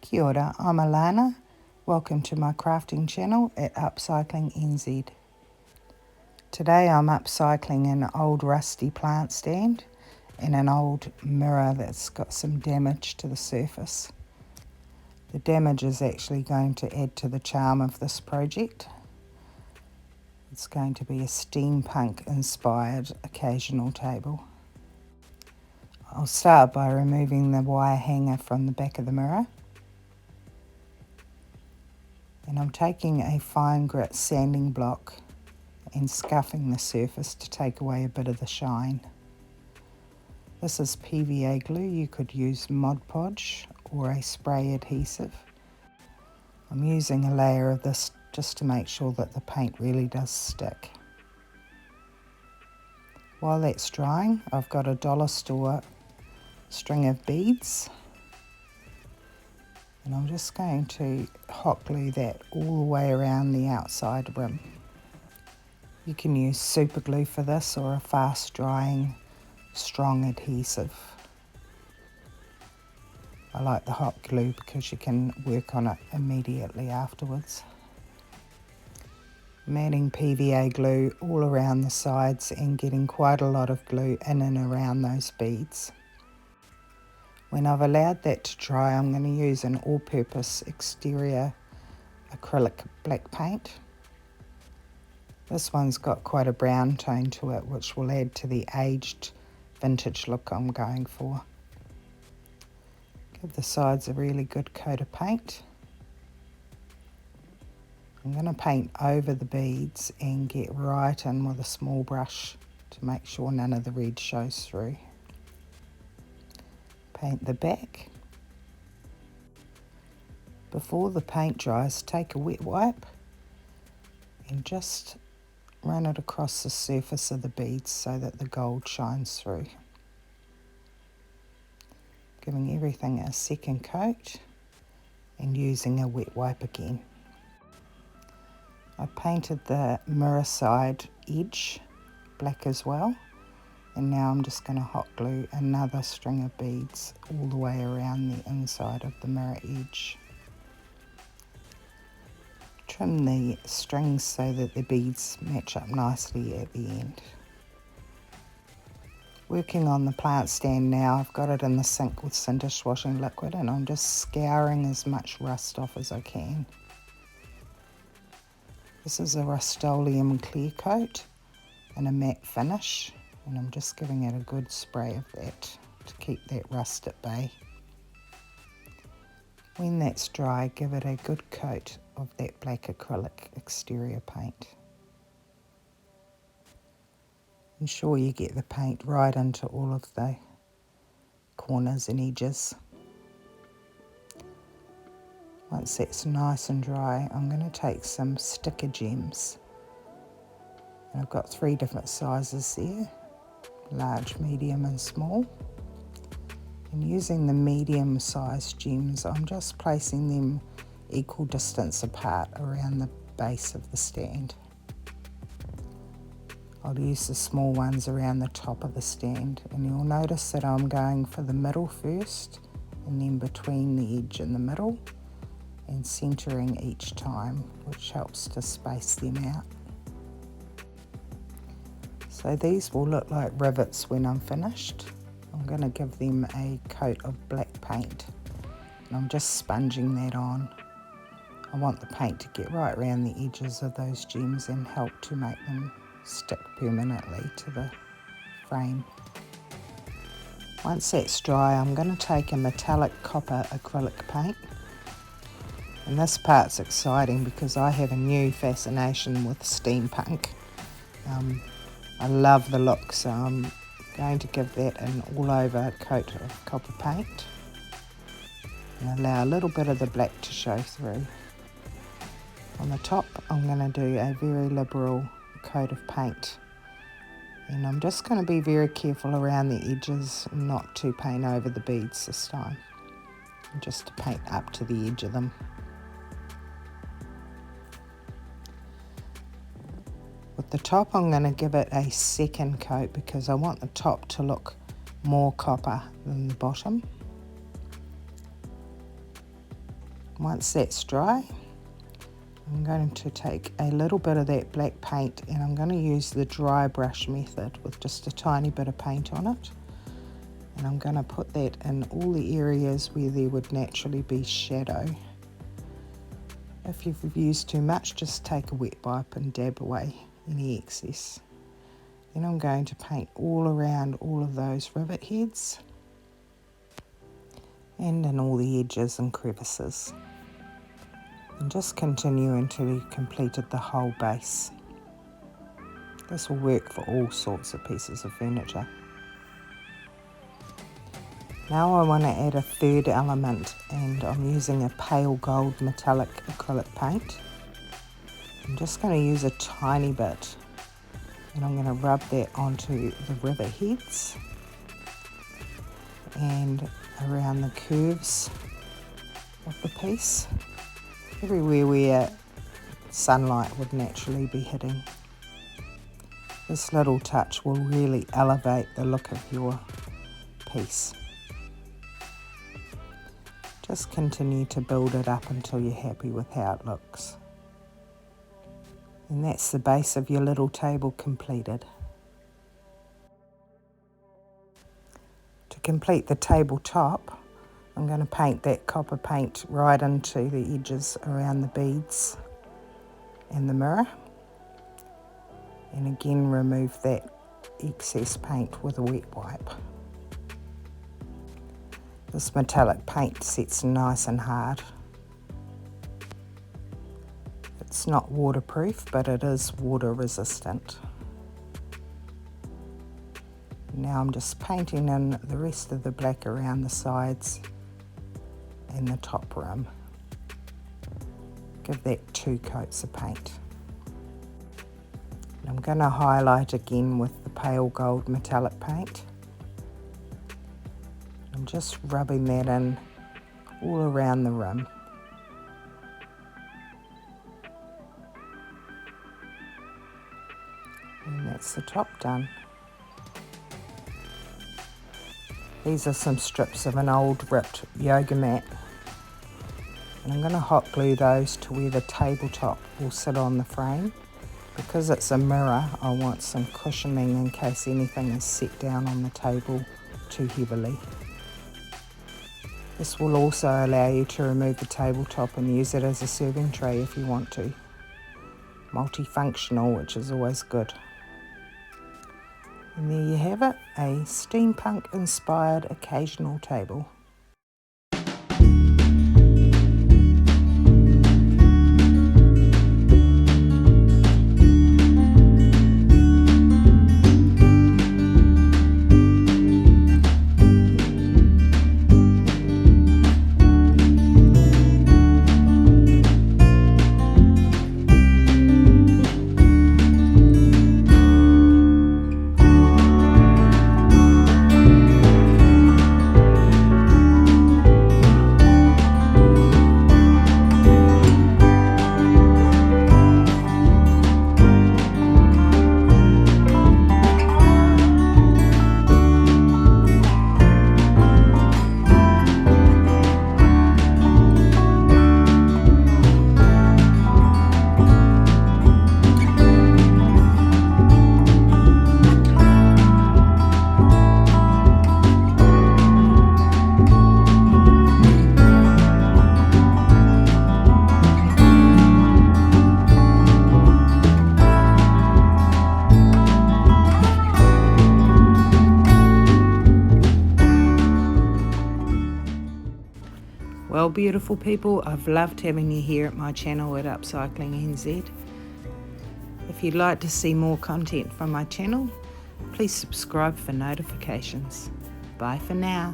Kia ora, I'm Alana. Welcome to my crafting channel at Upcycling NZ. Today I'm upcycling an old rusty plant stand and an old mirror that's got some damage to the surface. The damage is actually going to add to the charm of this project. It's going to be a steampunk inspired occasional table. I'll start by removing the wire hanger from the back of the mirror. And I'm taking a fine grit sanding block and scuffing the surface to take away a bit of the shine. This is PVA glue. You could use Mod Podge or a spray adhesive. I'm using a layer of this just to make sure that the paint really does stick. While that's drying, I've got a dollar store string of beads. And I'm just going to hot glue that all the way around the outside rim. You can use super glue for this or a fast drying strong adhesive. I like the hot glue because you can work on it immediately afterwards. I'm adding PVA glue all around the sides and getting quite a lot of glue in and around those beads. When I've allowed that to dry, I'm going to use an all-purpose exterior acrylic black paint. This one's got quite a brown tone to it, which will add to the aged vintage look I'm going for. Give the sides a really good coat of paint. I'm going to paint over the beads and get right in with a small brush to make sure none of the red shows through. Paint the back. Before the paint dries, take a wet wipe and just run it across the surface of the beads so that the gold shines through. Giving everything a second coat and using a wet wipe again. I painted the mirror side edge black as well. And now I'm just going to hot glue another string of beads all the way around the inside of the mirror edge. Trim the strings so that the beads match up nicely at the end. Working on the plant stand now, I've got it in the sink with some dishwashing liquid and I'm just scouring as much rust off as I can. This is a Rust-Oleum clear coat and a matte finish. And I'm just giving it a good spray of that to keep that rust at bay. When that's dry, give it a good coat of that black acrylic exterior paint. Ensure you get the paint right into all of the corners and edges. Once that's nice and dry, I'm going to take some sticker gems. And I've got 3 different sizes there. Large, medium and small. And using the medium sized gems, I'm just placing them equal distance apart around the base of the stand. I'll use the small ones around the top of the stand, and you'll notice that I'm going for the middle first and then between the edge and the middle and centering each time, which helps to space them out. So these will look like rivets when I'm finished. I'm going to give them a coat of black paint and I'm just sponging that on. I want the paint to get right around the edges of those gems and help to make them stick permanently to the frame. Once that's dry, I'm going to take a metallic copper acrylic paint. And this part's exciting because I have a new fascination with steampunk. I love the look, so I'm going to give that an all-over coat of copper paint and allow a little bit of the black to show through. On the top, I'm going to do a very liberal coat of paint, and I'm just going to be very careful around the edges not to paint over the beads this time, just to paint up to the edge of them. With the top, I'm going to give it a second coat because I want the top to look more copper than the bottom. Once that's dry, I'm going to take a little bit of that black paint and I'm going to use the dry brush method with just a tiny bit of paint on it. And I'm going to put that in all the areas where there would naturally be shadow. If you've used too much, just take a wet wipe and dab away any excess. Then I'm going to paint all around all of those rivet heads and in all the edges and crevices. And just continue until you've completed the whole base. This will work for all sorts of pieces of furniture. Now I want to add a third element, and I'm using a pale gold metallic acrylic paint. I'm just going to use a tiny bit, and I'm going to rub that onto the rivet heads and around the curves of the piece, everywhere where sunlight would naturally be hitting. This little touch will really elevate the look of your piece. Just continue to build it up until you're happy with how it looks. And that's the base of your little table completed. To complete the tabletop, I'm going to paint that copper paint right into the edges around the beads and the mirror. And again, remove that excess paint with a wet wipe. This metallic paint sets nice and hard. It's not waterproof, but it is water resistant. Now I'm just painting in the rest of the black around the sides and the top rim. Give that 2 coats of paint. And I'm going to highlight again with the pale gold metallic paint. I'm just rubbing that in all around the rim. And that's the top done. These are some strips of an old ripped yoga mat. And I'm going to hot glue those to where the tabletop will sit on the frame. Because it's a mirror, I want some cushioning in case anything is set down on the table too heavily. This will also allow you to remove the tabletop and use it as a serving tray if you want to. Multifunctional, which is always good. And there you have it, a steampunk inspired occasional table. Well, beautiful people, I've loved having you here at my channel at Upcycling NZ. If you'd like to see more content from my channel, please subscribe for notifications. Bye for now.